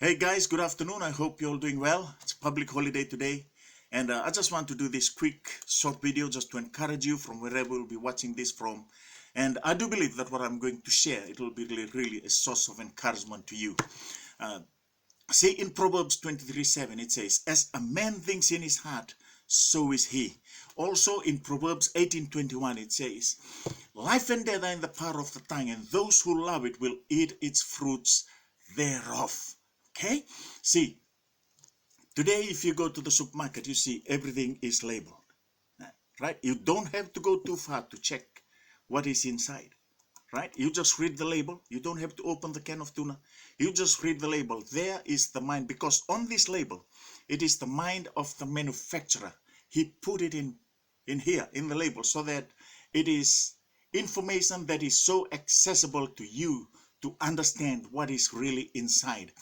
Hey guys, good afternoon. I hope you're all doing well. It's a public holiday today. And I just want to do this quick short video just to encourage you from wherever you'll be watching this from. And I do believe that what I'm going to share, it will be really a source of encouragement to you. See, in Proverbs 23:7, it says, as a man thinks in his heart, so is he. Also in Proverbs 18:21, it says, life and death are in the power of the tongue, and those who love it will eat its fruits thereof. Okay, see, today if you go to the supermarket, you see everything is labeled, right? You don't have to go too far to check what is inside, right? You just read the label. You don't have to open the can of tuna. You just read the label. There is the mind, because on this label, it is the mind of the manufacturer. He put it in here, in the label, so that it is information that is so accessible to you to understand what is really inside.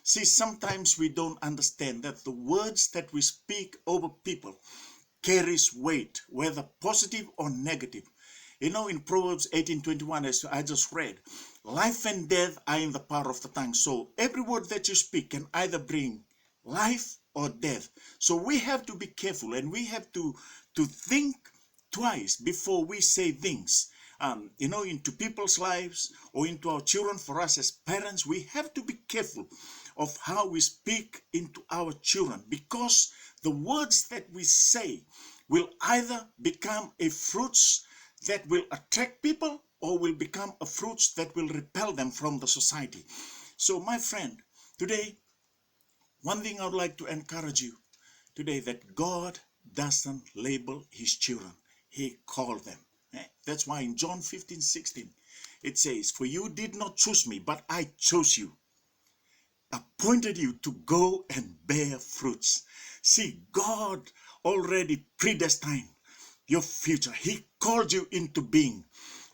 See, sometimes we don't understand that the words that we speak over people carries weight, whether positive or negative. You know, in Proverbs 18:21, as I just read, life and death are in the power of the tongue. So every word that you speak can either bring life or death. So we have to be careful, and we have to think twice before we say things. You know, into people's lives or into our children. For us as parents, we have to be careful of how we speak into our children, because the words that we say will either become a fruits that will attract people, or will become a fruits that will repel them from the society. So my friend, today, one thing I would like to encourage you today, that God doesn't label his children. He called them. That's why in John 15:16, it says, for you did not choose me, but I chose you, appointed you to go and bear fruits. See, God already predestined your future. He called you into being.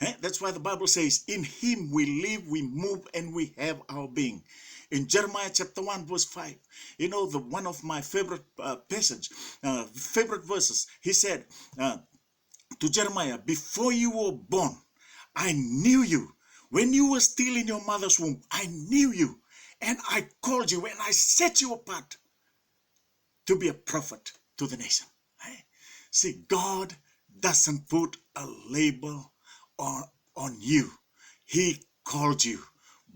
That's why the Bible says, in him we live, we move, and we have our being. In Jeremiah chapter 1 verse 5, you know, the one of my favorite favorite verses, he said to Jeremiah, before you were born, I knew you. When you were still in your mother's womb, I knew you, and I called you, and I set you apart to be a prophet to the nation. See, God doesn't put a label on you. He called you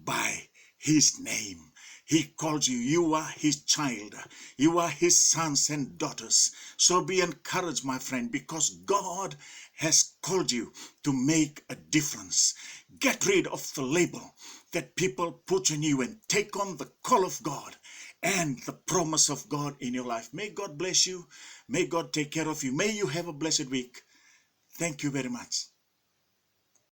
by his name. He called you. You are his child. You are his sons and daughters. So be encouraged, my friend, because God has called you to make a difference. Get rid of the label that people put on you and take on the call of God and the promise of God in your life. May God bless you. May God take care of you. May you have a blessed week. Thank you very much.